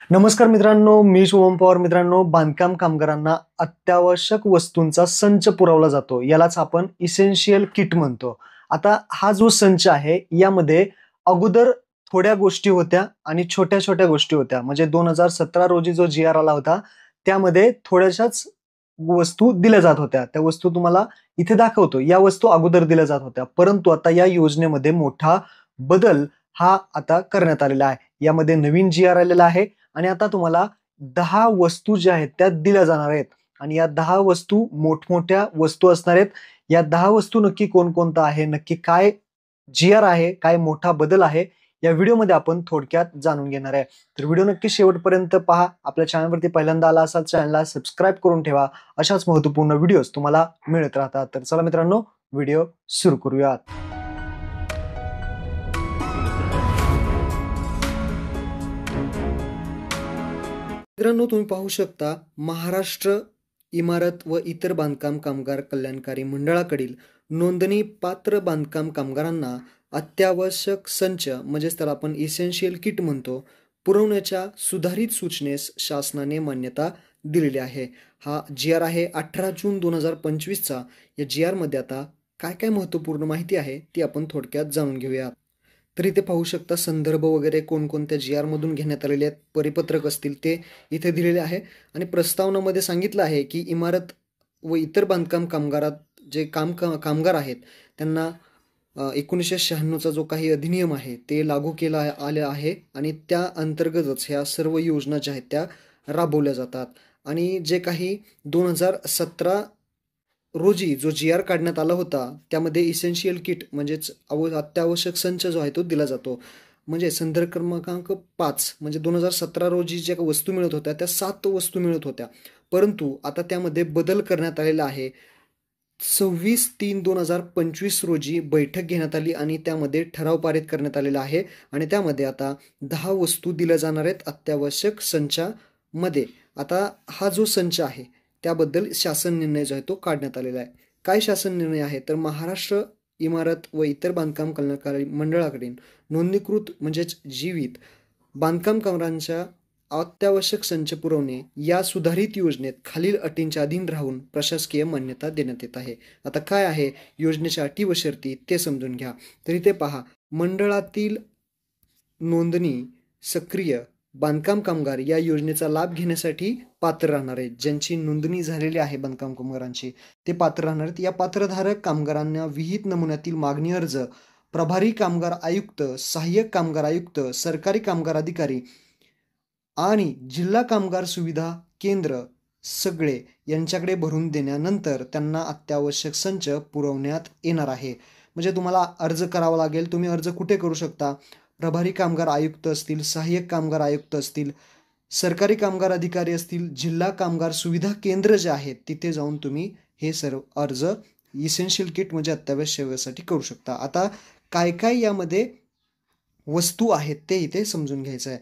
नमस्कार मित्रांनो, मी शुभम पवार. मित्रांनो, बांधकाम कामगारांना अत्यावश्यक वस्तूंचा संच पुरवला जातो. यालाच आपण इसेन्शियल किट म्हणतो. आता हा जो संच आहे यामध्ये अगोदर थोड्या गोष्टी होत्या आणि छोट्या-छोट्या गोष्टी होत्या. म्हणजे 2017 रोजी जो जी-आर आला होता, त्यामध्ये थोड्याशाच वस्तू दिल्या जात होत्या. त्या वस्तू तुम्हाला इथे दाखवतो. या वस्तू अगोदर दिल्या जात होत्या. परंतु आता या योजनेमध्ये मोठा बदल हा आता करण्यात आलेला आहे. यामध्ये नवीन जी-आर आलेला आहे आणि आता तुम्हाला 10 वस्तू ज्या आहेत त्या दिल्या जाणार आहेत आणि या 10 वस्तू मोठमोठ्या वस्तू असणार आहेत. या 10 वस्तू नक्की कोणकोणत्या आहे, नक्की काय जी-आर आहे, काय मोठा बदल आहे, या व्हिडिओमध्ये आपण थोडक्यात जाणून घेणार आहे. तर व्हिडिओ नक्की शेवटपर्यंत पहा. आपल्या चॅनलवरती पहिल्यांदा आला असाल चॅनलला सबस्क्राईब करून ठेवा. अशाच महत्त्वपूर्ण व्हिडिओज तुम्हाला मिळत राहतात. तर चला मित्रांनो, व्हिडिओ सुरू करूयात. मित्रांनो, तुम्ही पाहू शकता महाराष्ट्र इमारत व इतर बांधकाम कामगार कल्याणकारी मंडळाकडील नोंदणी पात्र बांधकाम कामगारांना अत्यावश्यक संच म्हणजेच त्याला आपण इसेन्शियल किट म्हणतो पुरवण्याच्या सुधारित सूचनेस शासनाने मान्यता दिलेली आहे. हा जी-आर आहे 18 जून 2025चा. या जी-आर मध्ये आता काय काय महत्त्वपूर्ण माहिती आहे ती आपण थोडक्यात जाणून घेऊया. तर इथे पाहू शकता संदर्भ वगैरे कोणकोणत्या जी-आर मधून घेण्यात आलेले आहेत, परिपत्रक असतील ते इथे दिलेले आहे आणि प्रस्तावनामध्ये सांगितलं आहे की इमारत व इतर बांधकाम कामगारात जे कामगार आहेत त्यांना 1996चा जो काही अधिनियम आहे ते लागू केला आले आहे आणि त्या अंतर्गतच ह्या सर्व योजना ज्या आहेत त्या राबवल्या जातात. आणि जे काही 2017 रोजी जो जी-आर काढण्यात आला होता त्यामध्ये इसेन्शियल किट म्हणजेच अत्यावश्यक संच जो आहे तो दिला जातो. म्हणजे संदर्भ क्रमांक 5 म्हणजे 2017 रोजी ज्या वस्तू मिळत होत्या त्या 7 वस्तू मिळत होत्या. परंतु आता त्यामध्ये बदल करण्यात आलेला आहे. 26/3/2025 रोजी बैठक घेण्यात आली आणि त्यामध्ये ठराव पारित करण्यात आलेला आहे आणि त्यामध्ये आता 10 वस्तू दिल्या जाणार आहेत अत्यावश्यक संचामध्ये. आता हा जो संच आहे त्याबद्दल शासन निर्णय जो आहे तो काढण्यात आलेला आहे. काय शासन निर्णय आहे तर महाराष्ट्र इमारत व इतर बांधकाम कल्याणकारी मंडळाकडील नोंदणीकृत म्हणजेच जीवित बांधकाम कामगारांच्या अत्यावश्यक संच पुरवणे या सुधारित योजनेत खालील अटींच्या अधीन राहून प्रशासकीय मान्यता देण्यात येत आहे. आता काय आहे योजनेच्या अटी व शर्ती ते समजून घ्या. तर इथे पहा, मंडळातील नोंदणी सक्रिय बांधकाम कामगार या योजनेचा लाभ घेण्यासाठी पात्र राहणार आहेत. ज्यांची नोंदणी झालेली आहे बांधकाम कामगारांची ते पात्र राहणार आहेत. या पात्रधारक कामगारांना विहित नमुन्यातील मागणी अर्ज प्रभारी कामगार आयुक्त, सहाय्यक कामगार आयुक्त, सरकारी कामगार अधिकारी आणि जिल्हा कामगार सुविधा केंद्र सगळे यांच्याकडे भरून देण्यानंतर त्यांना अत्यावश्यक संच पुरवण्यात येणार आहे. म्हणजे तुम्हाला अर्ज करावा लागेल. तुम्ही अर्ज कुठे करू शकता? प्रभारी कामगार आयुक्त असतील, सहाय्यक कामगार आयुक्त असतील, सरकारी कामगार अधिकारी असतील, जिल्हा कामगार सुविधा केंद्र जे आहेत तिथे जाऊन तुम्ही हे सर्व अर्ज इसेन्शियल किट म्हणजे अत्यावश्यकसाठी करू शकता. आता काय काय यामध्ये वस्तू आहेत ते इथे समजून घ्यायचं आहे.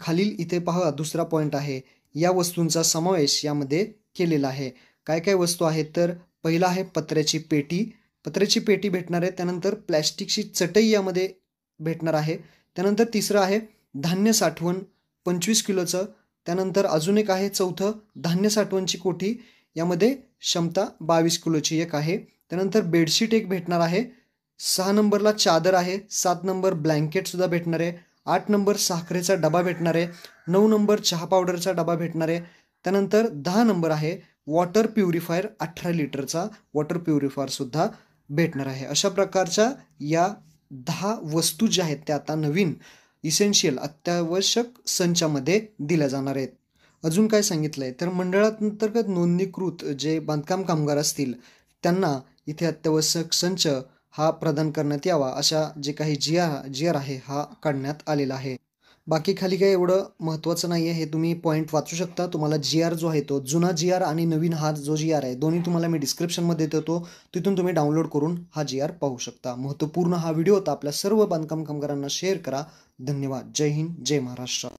खालील इथे पहा दुसरा पॉईंट आहे. या वस्तूंचा समावेश यामध्ये केलेला आहे. काय काय वस्तू आहेत तर पहिला आहे पत्र्याची पेटी. पत्र्याची पेटी भेटणार आहे. त्यानंतर प्लॅस्टिकची चटई यामध्ये भेटणार आहे. त्यानंतर तिसरं आहे धान्य साठवण 25 किलोचं. त्यानंतर अजून एक आहे चौथं धान्य साठवणची कोठी, यामध्ये क्षमता 22 किलोची एक आहे. त्यानंतर बेडशीट एक भेटणार आहे. 6 नंबरला चादर आहे. 7 नंबर ब्लँकेट सुद्धा भेटणार आहे. 8 नंबर साखरेचा डबा भेटणार आहे. 9 नंबर चहा पावडरचा डबा भेटणार आहे. त्यानंतर 10 नंबर आहे वॉटर प्युरिफायर 18 लिटरचा वॉटर प्युरिफायर सुद्धा भेटणार आहे. अशा प्रकारच्या या 10 वस्तू ज्या आहेत त्या आता नवीन इसेन्शियल अत्यावश्यक संचामध्ये दिल्या जाणार आहेत. अजून काय सांगितलंय तर मंडळांतर्गत नोंदणीकृत जे बांधकाम कामगार असतील त्यांना इथे अत्यावश्यक संच हा प्रदान करण्यात यावा अशा जे काही जी-आर आहे हा काढण्यात आलेला आहे. बाकी खाली काही एवढं महत्त्वाचं नाही आहे. हे तुम्ही पॉईंट वाचू शकता. तुम्हाला जी-आर जो आहे तो जुना जी-आर आणि नवीन हा जो जी-आर आहे दोन्ही तुम्हाला मी डिस्क्रिप्शनमध्ये देतो. तिथून तुम्ही डाउनलोड करून हा जी-आर पाहू शकता. महत्त्वपूर्ण हा व्हिडिओ होता. आपल्या सर्व बांधकाम कामगारांना शेअर करा. धन्यवाद. जय हिंद, जय महाराष्ट्र.